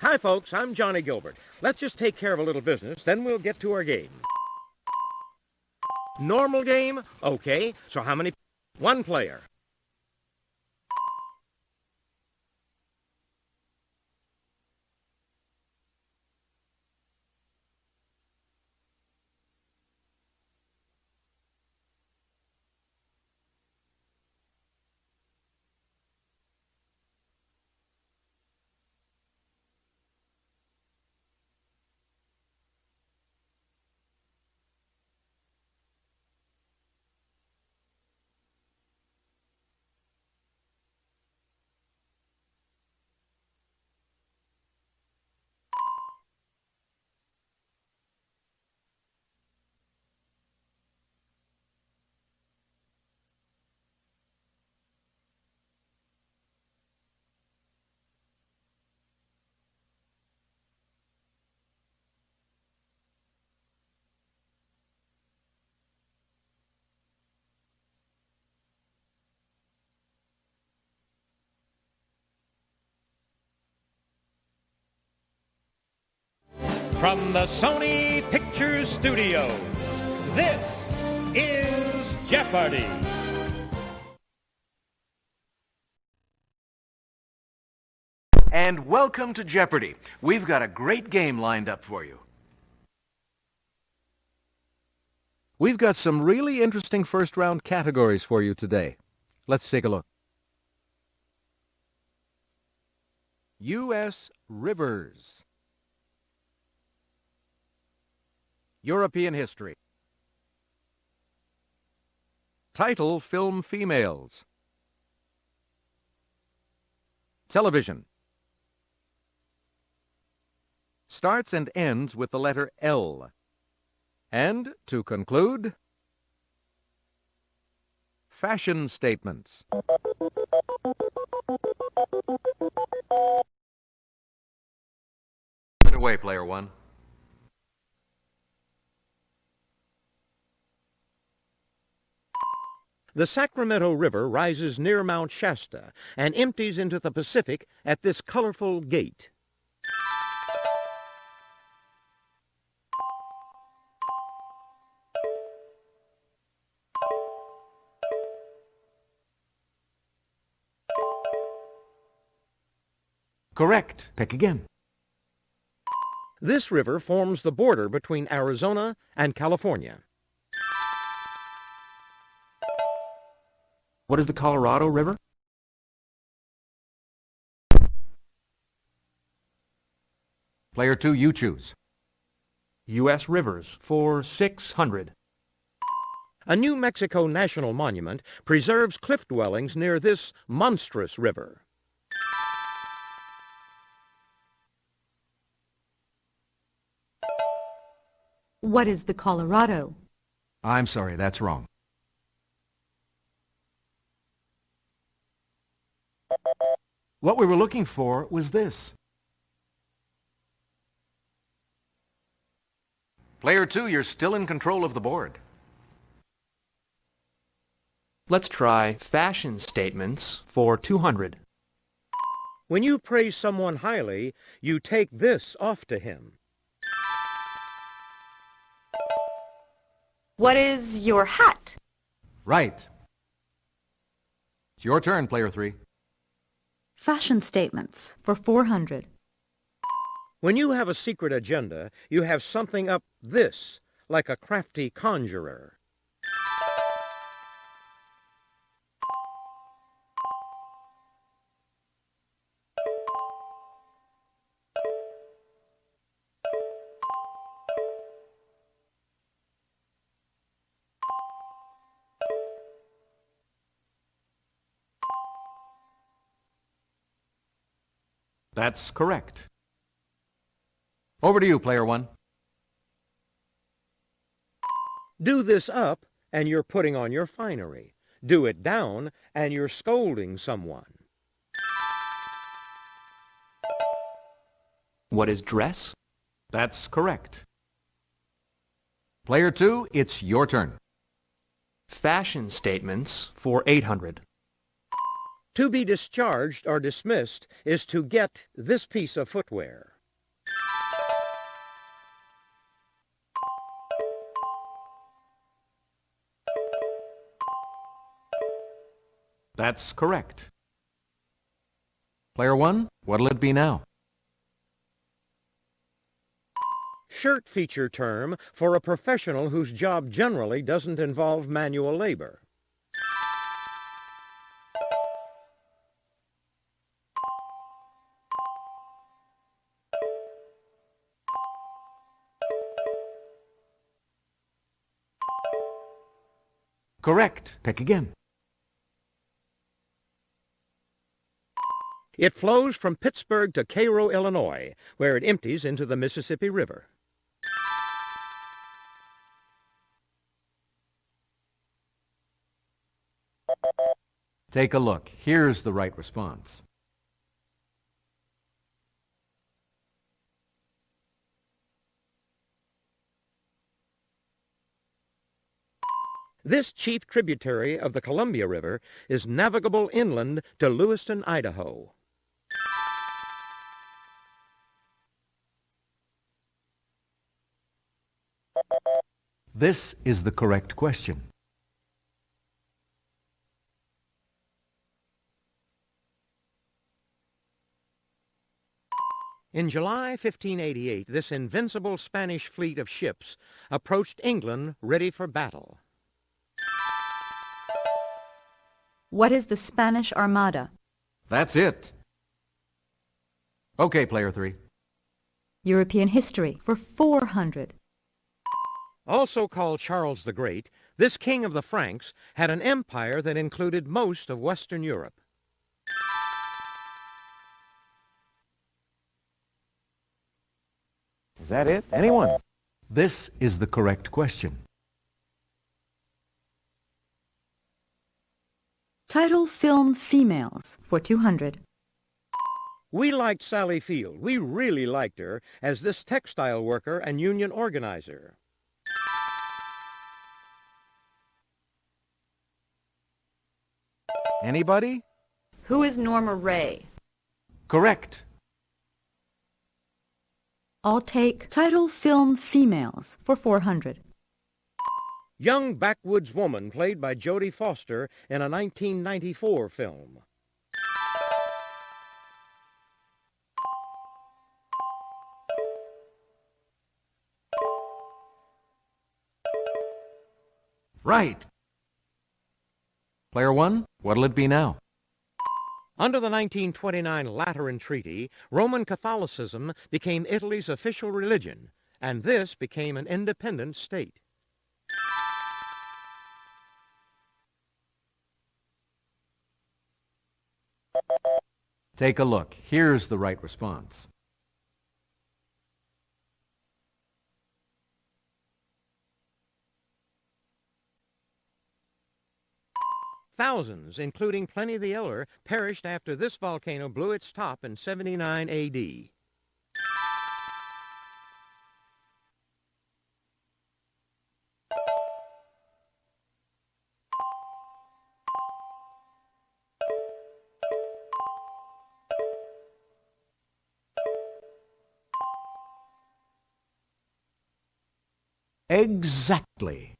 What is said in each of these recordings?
Hi, folks. I'm Johnny Gilbert. Let's just take care of a little business, then we'll get to our game. Normal game? Okay. So how many? One player. From the Sony Pictures Studios, this is Jeopardy! And welcome to Jeopardy! We've got a great game lined up for you. We've got some really interesting first-round categories for you today. Let's take a look. U.S. rivers. European history. Title, film females. Television. Starts and ends with the letter L. And, to conclude, fashion statements. Get away, player one. The Sacramento River rises near Mount Shasta and empties into the Pacific at this colorful gate. Correct. Pick again. This river forms the border between Arizona and California. What is the Colorado River? Player two, you choose. U.S. rivers for 600. A New Mexico national monument preserves cliff dwellings near this monstrous river. What is the Colorado? I'm sorry, that's wrong. What we were looking for was this. Player two, you're still in control of the board. Let's try fashion statements for 200. When you praise someone highly, you take this off to him. What is your hat? Right. It's your turn, player three. Fashion statements for 400. When you have a secret agenda, you have something up this, like a crafty conjurer. That's correct. Over to you, player one. Do this up, and you're putting on your finery. Do it down, and you're scolding someone. What is dress? That's correct. Player two, it's your turn. Fashion statements for 800. To be discharged or dismissed is to get this piece of footwear. That's correct. Player 1, what'll it be now? Shirt feature term for a professional whose job generally doesn't involve manual labor. Correct. Pick again. It flows from Pittsburgh to Cairo, Illinois, where it empties into the Mississippi River. Take a look. Here's the right response. This chief tributary of the Columbia River is navigable inland to Lewiston, Idaho. This is the correct question. In July 1588, this invincible Spanish fleet of ships approached England ready for battle. What is the Spanish Armada? That's it. Okay, player 3. European history for 400. Also called Charles the Great, this king of the Franks had an empire that included most of Western Europe. Is that it? Anyone? This is the correct question. Title film females for 200. We liked Sally Field. We really liked her as this textile worker and union organizer. Anybody? Who is Norma Ray? Correct. I'll take title film females for 400. Young backwoods woman played by Jodie Foster in a 1994 film. Right. Player 1, what'll it be now? Under the 1929 Lateran Treaty, Roman Catholicism became Italy's official religion, and this became an independent state. Take a look. Here's the right response. Thousands, including Pliny the Elder, perished after this volcano blew its top in 79 AD. Exactly.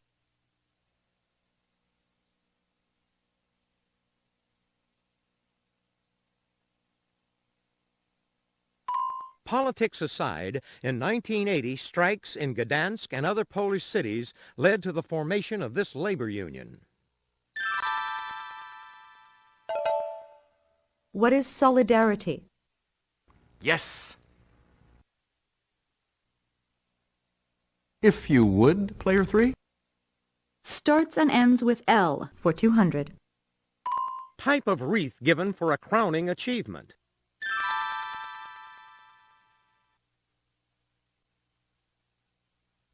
Politics aside, in 1980, strikes in Gdansk and other Polish cities led to the formation of this labor union. What is solidarity? Yes. If you would, player 3. Starts and ends with L for 200. Type of wreath given for a crowning achievement.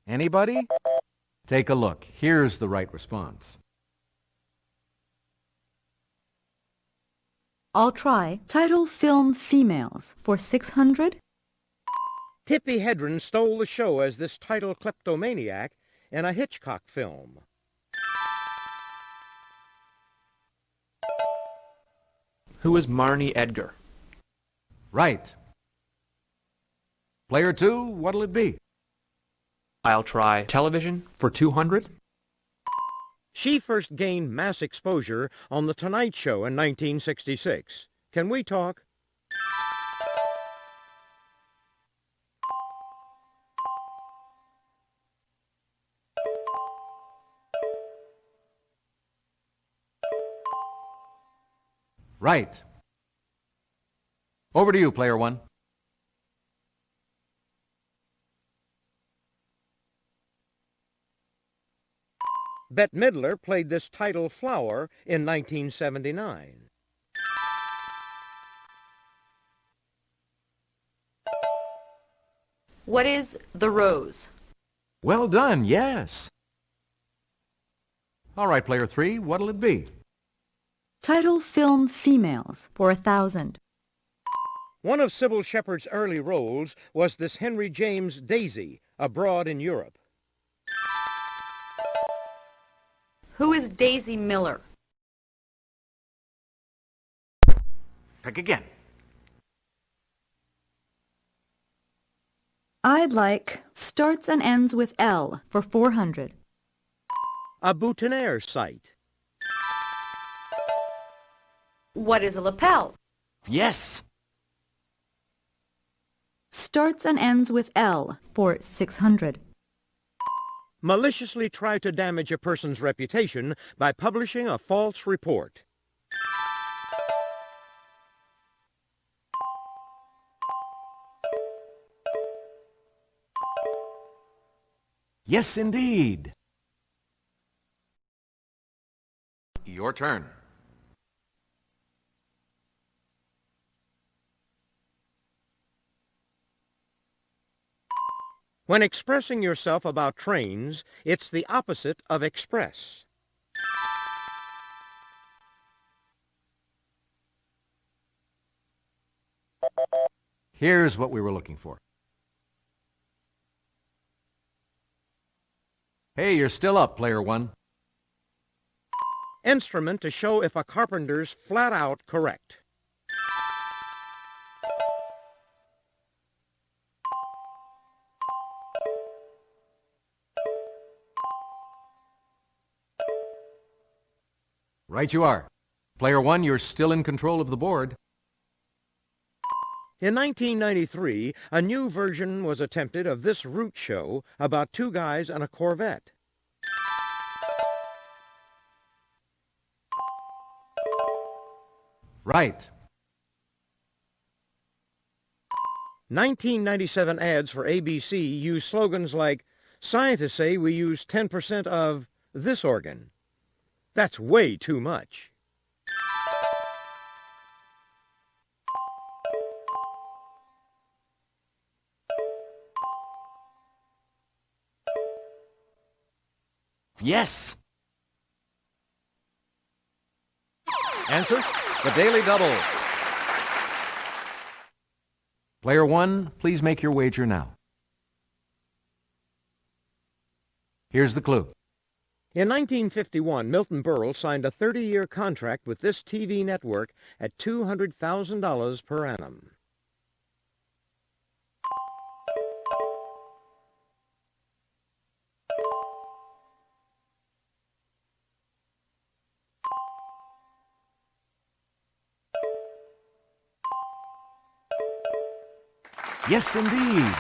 Anybody? Take a look. Here's the right response. I'll try title film females for 600. Tippi Hedren stole the show as this title kleptomaniac in a Hitchcock film. Who is Marnie Edgar? Right. Player 2, what'll it be? I'll try television for 200. She first gained mass exposure on The Tonight Show in 1966. Can we talk? Right. Over to you, player one. Bette Midler played this title flower in 1979. What is the rose? Well done, yes. All right, player three, what'll it be? Title film Females for 1,000. One of Sybil Shepherd's early roles was this Henry James Daisy, abroad in Europe. Who is Daisy Miller? Pick again. I'd like starts and ends with L for 400. A boutonniere site. What is a lapel? Yes. Starts and ends with L for 600. Maliciously try to damage a person's reputation by publishing a false report. Yes, indeed. Your turn. When expressing yourself about trains, it's the opposite of express. Here's what we were looking for. Hey, you're still up, player one. Instrument to show if a carpenter's flat out correct. Right you are. Player one, you're still in control of the board. In 1993, a new version was attempted of this route show about two guys and a Corvette. Right. 1997 ads for ABC use slogans like, "Scientists say we use 10% of this organ." That's way too much. Yes. Answer, the Daily Double. Player one, please make your wager now. Here's the clue. In 1951, Milton Berle signed a 30-year contract with this TV network at $200,000 per annum. Yes, indeed.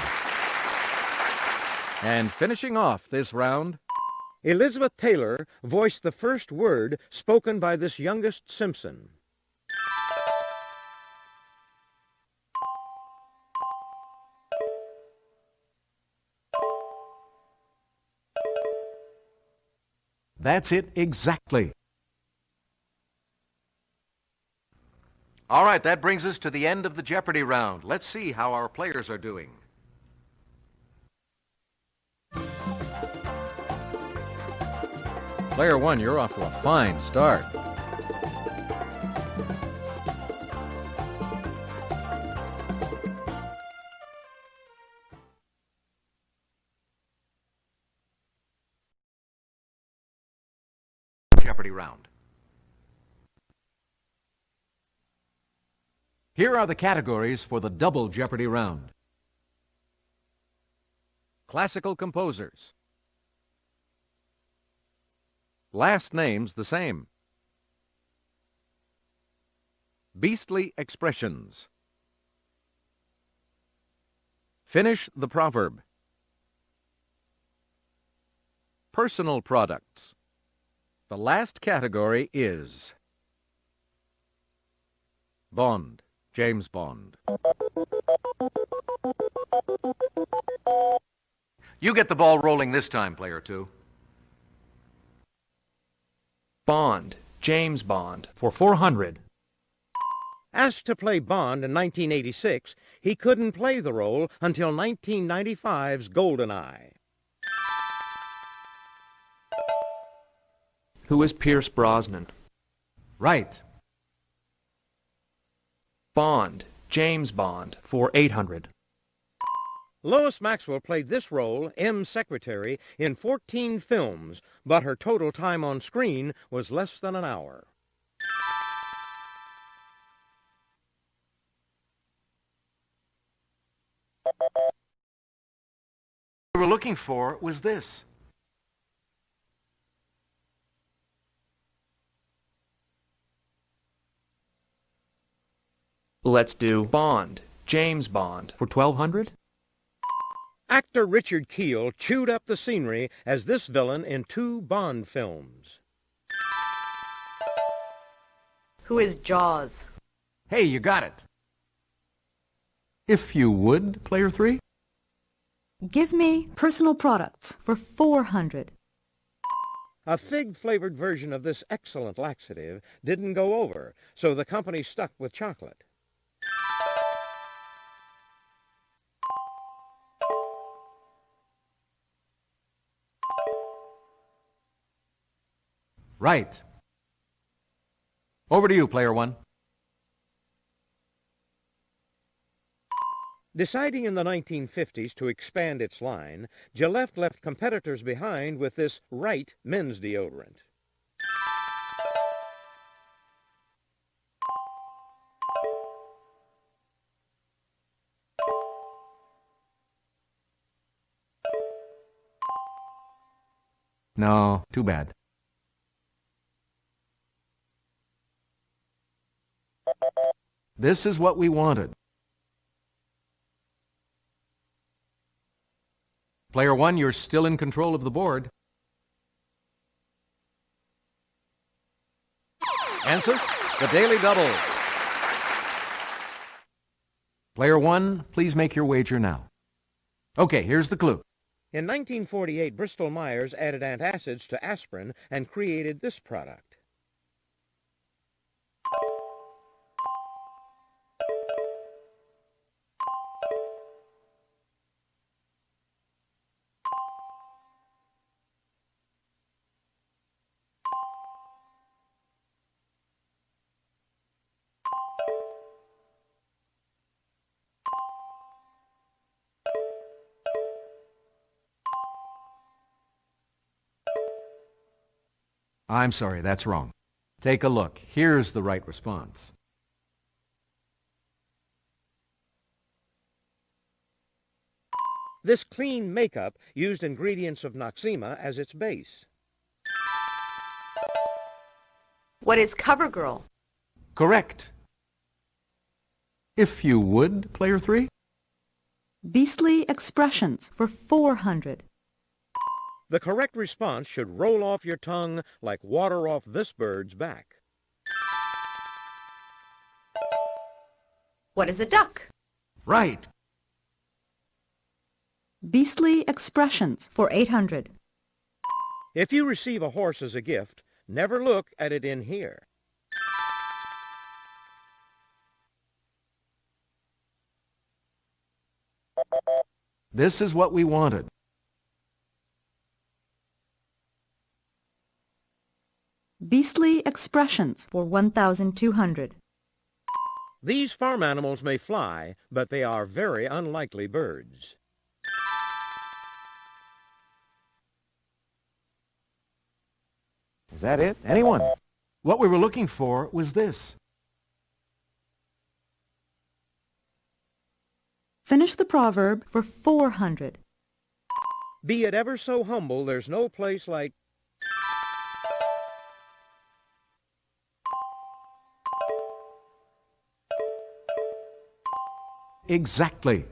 And finishing off this round, Elizabeth Taylor voiced the first word spoken by this youngest Simpson. that's it exactly. All right, that brings us to the end of the Jeopardy round. Let's see how our players are doing. Player one, you're off to a fine start. Jeopardy round. Here are the categories for the double Jeopardy round. Classical composers. Last names the same. Beastly expressions. Finish the proverb. Personal products. The last category is Bond, James Bond. You get the ball rolling this time, player 2. Bond, James Bond, for 400. Asked to play Bond in 1986, he couldn't play the role until 1995's GoldenEye. Who is Pierce Brosnan? Right. Bond, James Bond, for 800. Lois Maxwell played this role, M's secretary, in 14 films, but her total time on screen was less than an hour. What we were looking for was this. Let's do Bond, James Bond, for 1200. Actor Richard Kiel chewed up the scenery as this villain in 2 Bond films. Who is Jaws? Hey, you got it. If you would, player 3. Give me personal products for 400. A fig-flavored version of this excellent laxative didn't go over, so the company stuck with chocolate. Right. Over to you, player 1. Deciding in the 1950s to expand its line, Gillette left competitors behind with this Right men's deodorant. No, too bad. This is what we wanted. Player 1, you're still in control of the board. Answer, the Daily Double. Player 1, please make your wager now. Okay, here's the clue. In 1948, Bristol-Myers added antacids to aspirin and created this product. I'm sorry, that's wrong. Take a look. Here's the right response. This clean makeup used ingredients of Noxzema as its base. What is CoverGirl? Correct. If you would, player 3. Beastly expressions for 400. The correct response should roll off your tongue like water off this bird's back. What is a duck? Right. Beastly expressions for 800. If you receive a horse as a gift, never look at it in here. This is what we wanted. Beastly expressions for 1,200. These farm animals may fly, but they are very unlikely birds. Is that it? Anyone? What we were looking for was this. Finish the proverb for 400. Be it ever so humble, there's no place like... Exactly.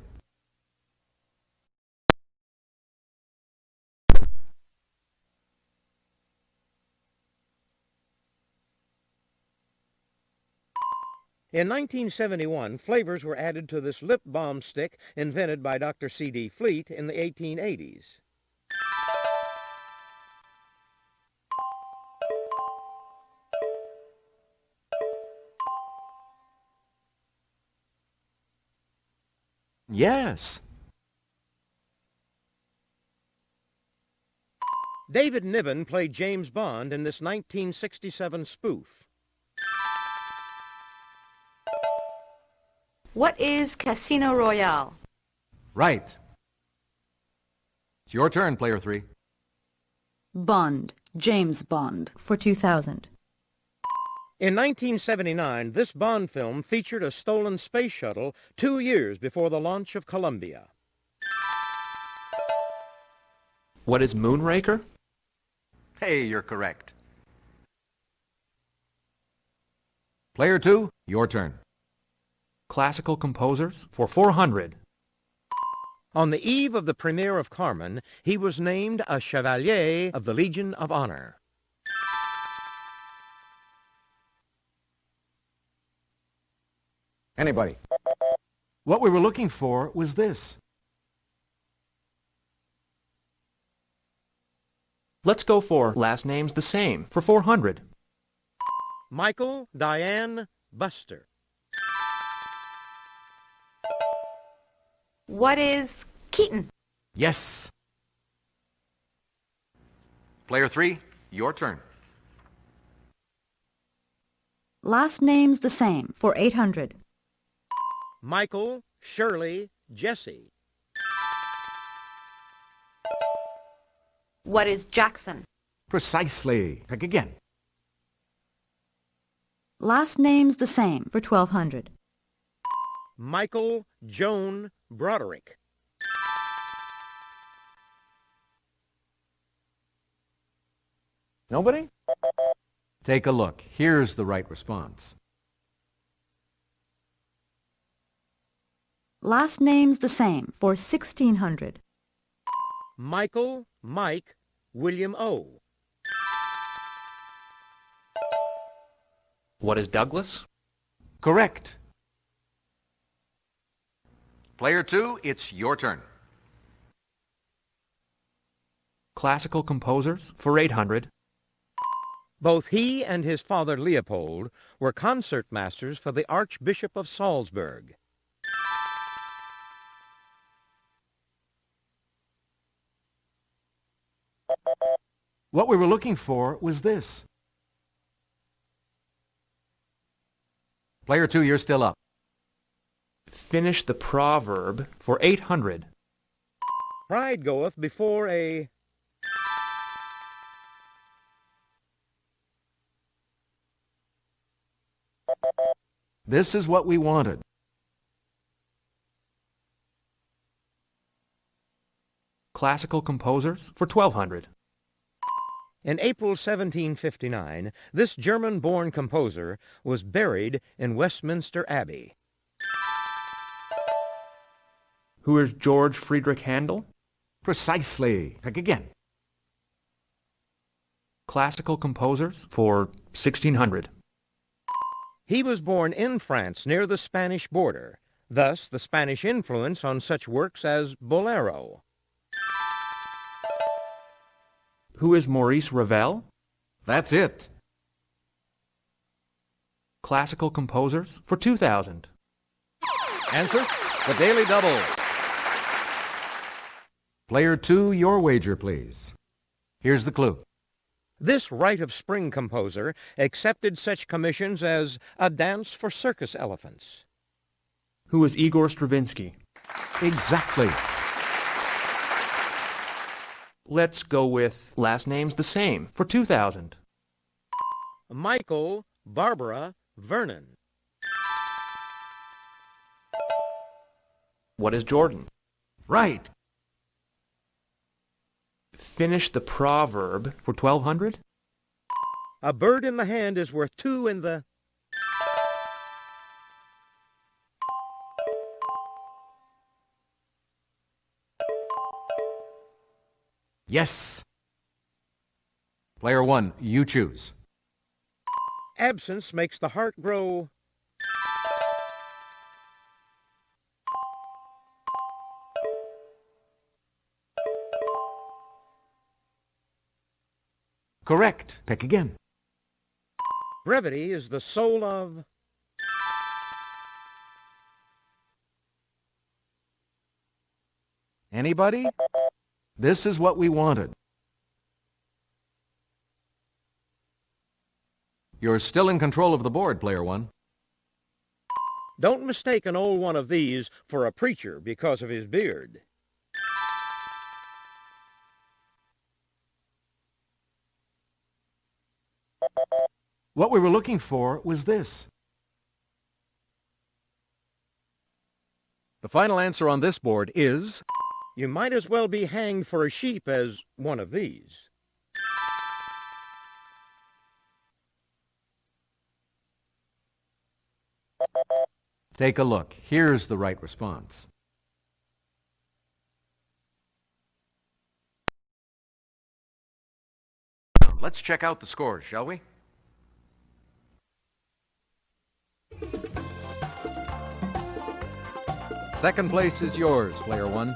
In 1971, flavors were added to this lip balm stick invented by Dr. C.D. Fleet in the 1880s. Yes. David Niven played James Bond in this 1967 spoof. What is Casino Royale? Right. It's your turn, player 3. Bond, James Bond, for 2000. In 1979, this Bond film featured a stolen space shuttle 2 years before the launch of Columbia. What is Moonraker? Hey, you're correct. Player 2, your turn. Classical composers for 400. On the eve of the premiere of Carmen, he was named a Chevalier of the Legion of Honor. Anybody? What we were looking for was this. Let's go for last names the same for 400. Michael, Diane, Buster. What is Keaton? Yes. Player 3, your turn. Last names the same, for 800. Michael, Shirley, Jesse. What is Jackson? Precisely. Pick again. Last names the same, for 1200. Michael, Joan, Broderick. Nobody? Take a look. Here's the right response. Last names the same, for 1600. Michael, Mike, William O. What is Douglas? Correct. Player 2, it's your turn. Classical composers for 800. Both he and his father Leopold were concertmasters for the Archbishop of Salzburg. What we were looking for was this. Player 2, you're still up. Finish the proverb for 800. Pride goeth before a... This is what we wanted. Classical composers for 1200. In April 1759, this German-born composer was buried in Westminster Abbey. Who is George Friedrich Handel? Precisely. Pick again. Classical composers for 1600. He was born in France near the Spanish border, thus the Spanish influence on such works as Bolero. Who is Maurice Ravel? That's it. Classical composers for 2000. Answer, the Daily Double. Player 2, your wager, please. Here's the clue. This Rite of Spring composer accepted such commissions as A Dance for Circus Elephants. Who is Igor Stravinsky? Exactly. Let's go with last names the same for 2000. Michael, Barbara, Vernon. What is Jordan? Right. Finish the proverb for 1200. A bird in the hand is worth two in the... Yes. Player 1, you choose. Absence makes the heart grow. Correct. Pick again. Brevity is the soul of. Anybody? This is what we wanted. You're still in control of the board, Player 1. Don't mistake an old one of these for a preacher because of his beard. What we were looking for was this. The final answer on this board is... You might as well be hanged for a sheep as one of these. Take a look. Here's the right response. Let's check out the scores, shall we? Second place is yours, Player 1.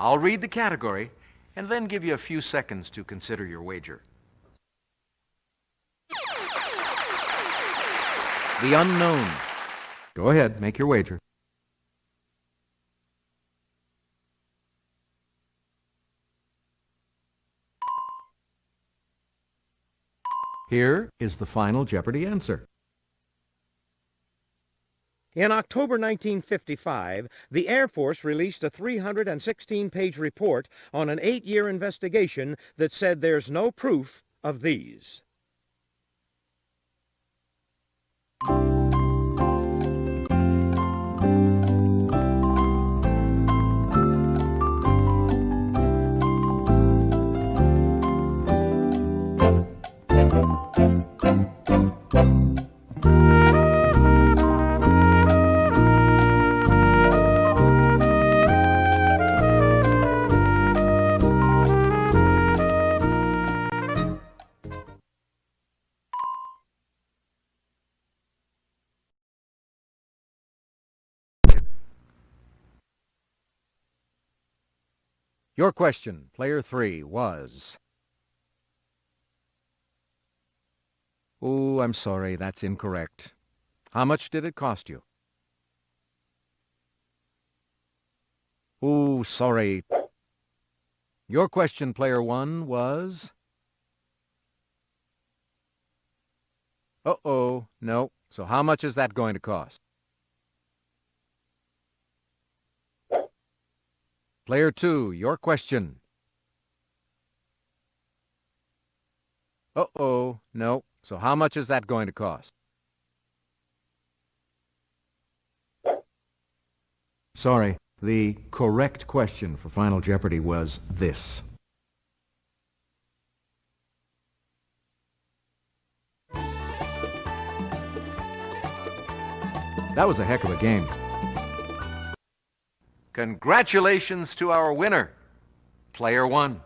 I'll read the category and then give you a few seconds to consider your wager. The unknown. Go ahead, make your wager. Here is the final Jeopardy answer. In October 1955, the Air Force released a 316-page report on an 8-year investigation that said there's no proof of these. Your question, Player 3, was... Oh, I'm sorry, that's incorrect. How much did it cost you? Oh, sorry. Your question, Player 1, was... Uh-oh, no. So how much is that going to cost? Player 2, your question. Uh-oh, no. So how much is that going to cost? Sorry, the correct question for Final Jeopardy was this. That was a heck of a game. Congratulations to our winner, Player 1.